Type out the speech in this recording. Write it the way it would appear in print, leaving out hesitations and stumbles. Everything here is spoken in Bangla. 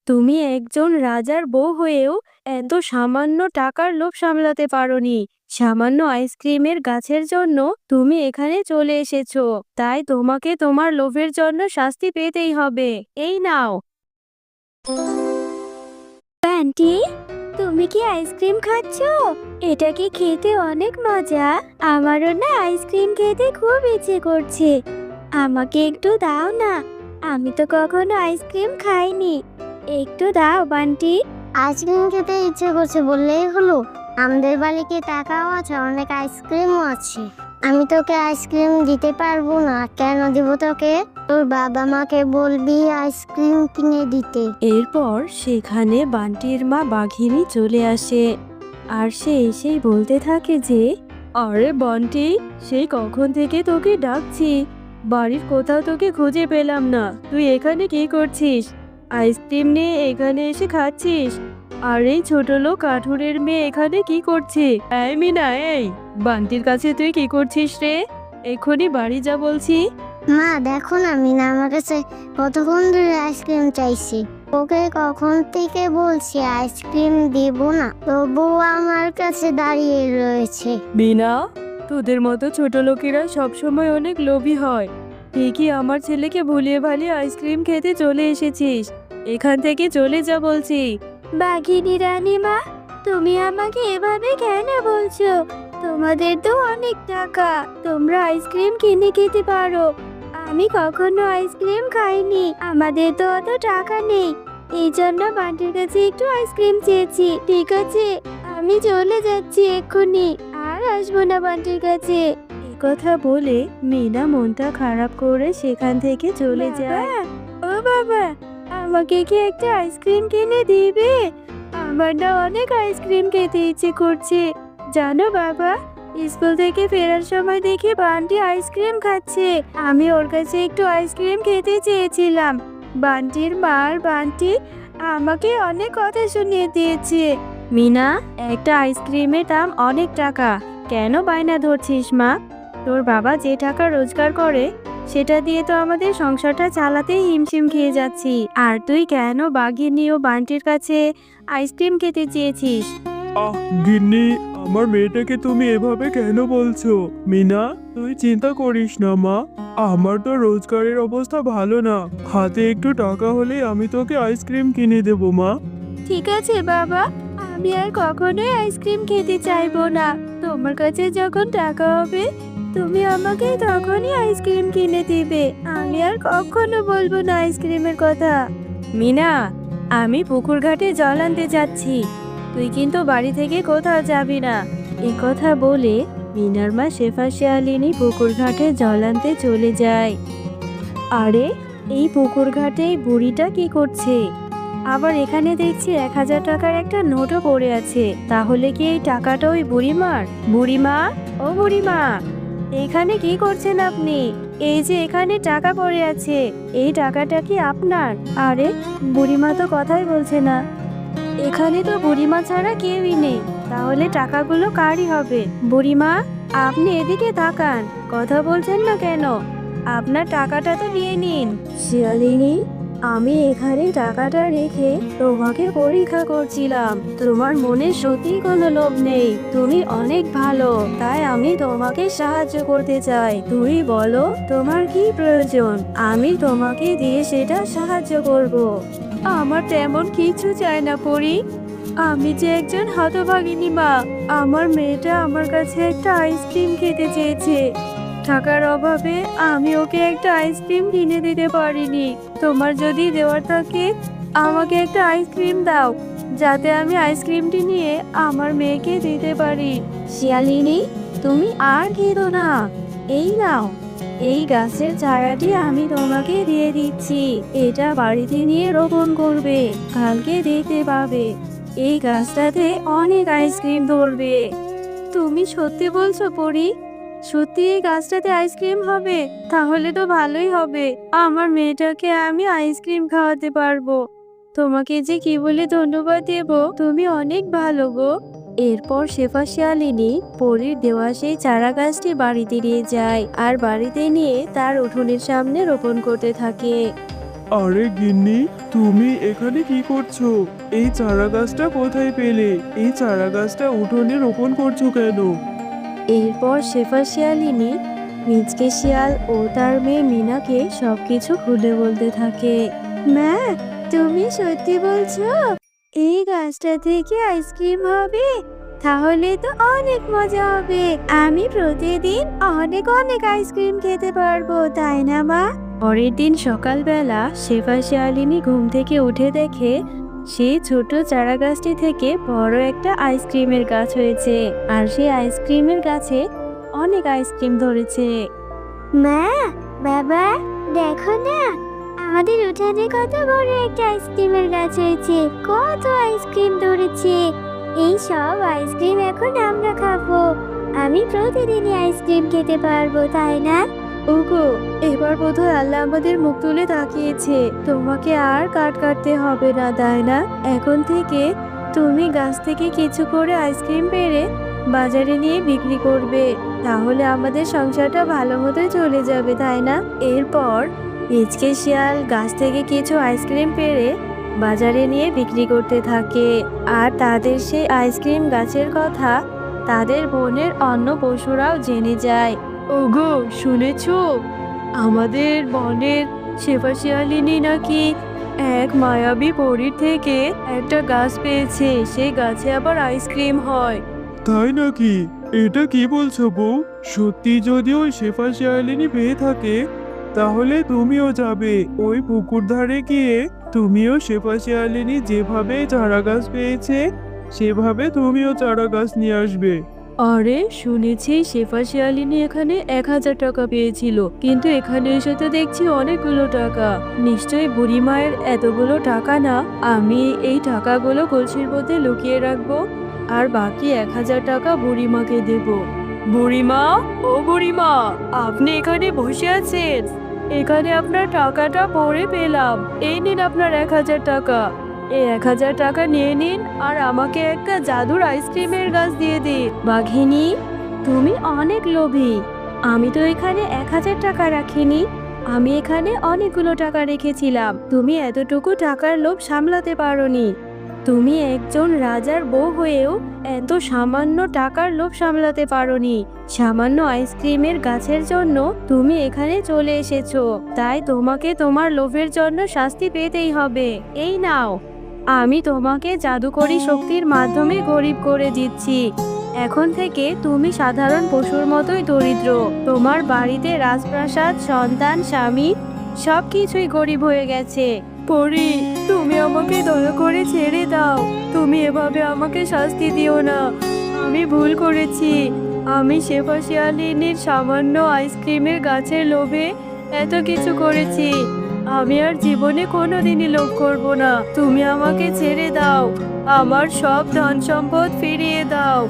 তুমি একজন রাজার বউ হয়েও এত সামান্য টাকার লোভ সামলাতে পারোনি। সামান্য আইসক্রিমের গাছের জন্য তুমি এখানে চলে এসেছো, তাই তোমাকে তোমার লোভের জন্য শাস্তি পেতেই হবে। এই নাও। আন্টি, তুমি কি আইসক্রিম খাচ্ছো? এটা কি খেতে অনেক মজা? আমারও না আইসক্রিম খেতে খুব ইচ্ছে করছে। আমাকে একটু দাও না, আমি তো কখনো আইসক্রিম খাইনি। একটু দাও বান্টি। আইসক্রিম খেতে ইচ্ছে করছে বললেই হলো? আমাদের বাড়িতে টাকাও আছে, অনেক আইসক্রিমও আছে। আমি তোকে আইসক্রিম দিতে পারবো না। কেন দিব তোকে? তোর বাবা মাকে বলবি আইসক্রিম কিনে দিতে। এরপর সেখানে বান্টির মা বাঘিনী চলে আসে, আর সে এসেই বলতে থাকে যে, আরে বান্টি, সেই কখন থেকে তোকে ডাকছি, বাড়ির কোথাও তোকে খুঁজে পেলাম না। তুই এখানে কি করছিস? আইসক্রিম নিয়ে এখানে এসে খাচ্ছিস? আর এই ছোট লোক কাঠুরের মেয়ে এখানে কি করছে? এই মিনা, এই বান্টির কাছে তুই কি করছিস রে? এক্ষুনি বাড়ি যা বলছি। মা দেখো না, মিনা আমার কাছে কতক্ষণ ধরে আইসক্রিম চাইছি। ওকে কখন থেকে বলছি আইসক্রিম দিব না, তবুও আমার কাছে দাঁড়িয়ে রয়েছে। বিনা, তোদের মতো ছোট লোকেরা সবসময় অনেক লোভী হয়। ঠিকই আমার ছেলেকে ভুলিয়ে ভালিয়ে আইসক্রিম খেতে চলে এসেছিস। এখান থেকে চলে যা বলছি। বাঘিনী রানীমা, তুমি আমাকে এভাবে কেন বলছো? তোমাদের তো অনেক টাকা, তোমরা আইসক্রিম কিনে খেতে পারো। আমি কখনো আইসক্রিম খাইনি, আমাদের তো অত টাকা নেই। এই জন্য বান্টির কাছে একটু আইসক্রিম চেয়েছি। ঠিক আছে, আমি চলে যাচ্ছি এক্ষুনি, আর আসবো না বান্টির কাছে। এই কথা বলে মিনা মনটা খারাপ করে সেখান থেকে চলে যায়। ও বাবা, আমাকে কি একটা আইসক্রিম কিনে দিবে? আমার না অনেক আইসক্রিম খেতে ইচ্ছে করছে। জানো বাবা, স্কুল থেকে ফেরার সময় দেখি বান্টি আইসক্রিম খাচ্ছে। আমি ওর কাছে একটু আইসক্রিম খেতে চেয়েছিলাম। বান্টির মার বান্টি আমাকে অনেক কথা শুনিয়ে দিয়েছে। মিনা, একটা আইসক্রিমের দাম অনেক টাকা, কেন বায়না ধরছিস মা? তোর বাবা যে টাকা রোজগার করে সেটা দিয়ে তো আমাদের সংসারটা চালাতেই হিমশিম খেয়ে যাচ্ছি, আর তুই কেন বাঘিনী ও বান্টির কাছে আইসক্রিম খেতে চেয়েছিস? আহ গিন্নি, আমার মেয়েটাকে তুমি এভাবে কেন বলছো? মিনা, তুই চিন্তা করিস না মা, আমার তো রোজগারের অবস্থা ভালো না। হাতে একটু টাকা হলেই আমি তোকে আইসক্রিম কিনে দেবো মা। ঠিক আছে বাবা, আমি আর কখনোই আইসক্রিম খেতে চাইবো না। তোমার কাছে যখন টাকা হবে তুমি আমাকে তখনই আইসক্রিম কিনে দিবে। আমি আর কখনো বলবো না আইসক্রিমের কথা। মিনা, আমি পুকুর ঘাটে জল আনতে যাচ্ছি, তুই কিন্তু বাড়ি থেকে কোথাও যাবি না। এই কথা বলে মিনার মা শেফা শিয়ালিনী পুকুর ঘাটে জল আনতে চলে যায়। আরে, এই পুকুর ঘাটে এই বুড়িটা কি করছে? আবার এখানে দেখছি 1000 টাকার একটা নোটও পড়ে আছে। তাহলে কি এই টাকাটা ওই বুড়িমার? বুড়িমা, ও বুড়িমা, এখানে কি করছেন আপনি? এই যে এখানে টাকা পড়ে আছে, এই টাকাটা কি আপনার? আরে, বুড়িমা তো কথাই বলছে না। এখানে তো বুড়িমা ছাড়া কেউই নেই, তাহলে টাকাগুলো কারই হবে? বুড়িমা, আপনি এদিকে তাকান, কথা বলছেন না কেন? আপনার টাকাটা তো নিয়ে নিন। শিয়ালিনী, আমি এখানে টাকাটা রেখে তোমাকে পরীক্ষা করছিলাম। তোমার মনে সত্যি কোনো লোভ নেই, তুমি অনেক ভালো, তাই আমি তোমাকে সাহায্য করতে চাই। তুমি বলো তোমার কি প্রয়োজন, আমি তোমাকে দিয়ে সেটা সাহায্য করব। আমার তেমন কিছু চাই না পরি, আমি যে একজন হতভাগিনী মা। আমার মেয়েটা আমার কাছে একটা আইসক্রিম খেতে চেয়েছে, টাকার অভাবে আমি ওকে একটা আইসক্রিম কিনে দিতে পারিনি। তোমার যদি দেওয়ার থাকে আমাকে একটা আইসক্রিম দাও, যাতে আমি আইসক্রিমটি নিয়ে আমার মেয়েকে দিতে পারি। শিয়ালিনী, তুমি আর খেদো না, এই নাও, এই গাছের চারাটি আমি তোমাকে দিয়ে দিচ্ছি। এটা বাড়িতে নিয়ে রোপণ করবে, কালকে দেখতে পাবে এই গাছটাতে অনেক আইসক্রিম ধরবে। তুমি সত্যি বলছো পরি? সত্যি এই গাছটাতে আইসক্রিম হবে? তাহলে তো ভালোই হবে, আমার মেয়েটাকে আমি আইসক্রিম খাওয়াতে পারবো। তোমাকে যে কি বলে ধন্যবাদ দেব, তুমি অনেক ভালো গো। এরপর শেফা শিয়ালিনী পরীর দেওয়া সেই চারা গাছটি বাড়িতে নিয়ে যায়, আর বাড়িতে নিয়ে তার উঠোনের সামনে রোপণ করতে থাকে। আরে গিন্নি, তুমি এখানে কি করছো? এই চারা গাছটা কোথায় পেলে? এই চারা গাছটা উঠোনে রোপণ করছো কেন? এরপর শেফা শিয়ালিনী মিচকে শিয়াল ও তার মেয়ে মিনাকে সবকিছু খুলে বলতে থাকে। মা, তুমি সত্যি বলছো এই গাছটা থেকে আইসক্রিম হবে? তাহলে তো অনেক মজা হবে। আমি প্রতিদিন অনেক অনেক আইসক্রিম খেতে পারবো, তাই না মা? পরের দিন সকালবেলা শেফা শিয়ালিনী ঘুম থেকে উঠে দেখে সেই ছোট চারা গাছটি থেকে বড় একটা আইসক্রিমের গাছ হয়েছে, আর সেই আইসক্রিমের গাছে অনেক আইসক্রিম ধরেছে। মা, বাবা, দেখো না, আমাদের উঠানে কত বড় একটা আইসক্রিমের গাছ হয়েছে, কত আইসক্রিম ধরেছে। এই সব আইসক্রিম এখন আমরা খাবো। আমি প্রতিদিনই আইসক্রিম খেতে পারবো, তাই না? ওগো, এবার বোধহয় আল্লাহ আমাদের মুখ তুলে তাকিয়েছে। তোমাকে আর কাটতে হবে না, তাই না? এখন থেকে তুমি গাছ থেকে কিছু করে আইসক্রিম পেড়ে বাজারে নিয়ে বিক্রি করবে। তাহলে আমাদের সংসারটা ভালো মতোই চলে যাবে, তাই না? এরপর মিচকে শিয়াল গাছ থেকে কিছু আইসক্রিম পেড়ে বাজারে নিয়ে বিক্রি করতে থাকে। আর তাদের সেই আইসক্রিম গাছের কথা তাদের বনের অন্য পশুরাও জেনে যায়। ওগো, শুনেছো? আমাদের বনের শেফা শিয়ালিনী নাকি এক মায়াবী পরীর থেকে একটা গাছ পেয়েছে। সেই গাছে আবার আইসক্রিম হয়। তাই নাকি? এটা কি বলছো বউ? সত্যি যদি ওই শেফা শিয়ালিনী পেয়ে থাকে, তাহলে তুমিও যাবে ওই পুকুর ধারে গিয়ে তুমিও শেফা শিয়ালিনী যেভাবে চারা গাছ পেয়েছে সেভাবে তুমিও চারা গাছ নিয়ে আসবে। আরে, শুনেছি শেফা শিয়ালিনী এখানে 1000 টাকা পেয়েছিল, কিন্তু এখানে এসে তো দেখছি অনেকগুলো টাকা। নিশ্চয়ই বুড়ি মায়ের এতগুলো টাকা না। আমি এই টাকাগুলো কলসির মধ্যে লুকিয়ে রাখবো, আর বাকি 1000 টাকা বুড়িমাকে দেব। বুড়িমা, ও বুড়িমা, আপনি এখানে বসে আছেন? এখানে আপনার টাকাটা পড়ে পেলাম। এই নিন আপনার 1000 টাকা। এই 1000 টাকা নিয়ে নিন, আর আমাকে একটা জাদুর আইসক্রিমের গাছ দিয়ে দিন। বাঘিনী, তুমি অনেক লোভী। আমি তো এখানে 1000 টাকা রাখিনি, আমি এখানে অনেকগুলো টাকা রেখেছিলাম। তুমি এতটুকু টাকার লোভ সামলাতে পারোনি। তুমি একজন রাজার বউ হয়েও এত সামান্য টাকার লোভ সামলাতে পারোনি। সামান্য আইসক্রিমের গাছের জন্য তুমি এখানে চলে এসেছো, তাই তোমাকে তোমার লোভের জন্য শাস্তি পেতেই হবে। এই নাও, আমি তোমাকে জাদুকরী শক্তির মাধ্যমে গরিব করে দিচ্ছি। এখন থেকে তুমি সাধারণ পশুর মতোই দরিদ্র। তোমার বাড়িতে রাজপ্রাসাদ, সন্তান, স্বামী সবকিছুই গরিব হয়ে গেছে। পরি, তুমি আমাকে দয়া করে ছেড়ে দাও। তুমি এভাবে আমাকে শাস্তি দিও না। আমি ভুল করেছি। আমি শেফা শিয়ালিনীর সামান্য আইসক্রিমের গাছের লোভে এত কিছু করেছি। আমি আর জীবনে কোনোদিনই লোভ করব না। তুমি আমাকে ছেড়ে দাও। আমার সব ধন সম্পদ ফিরিয়ে দাও।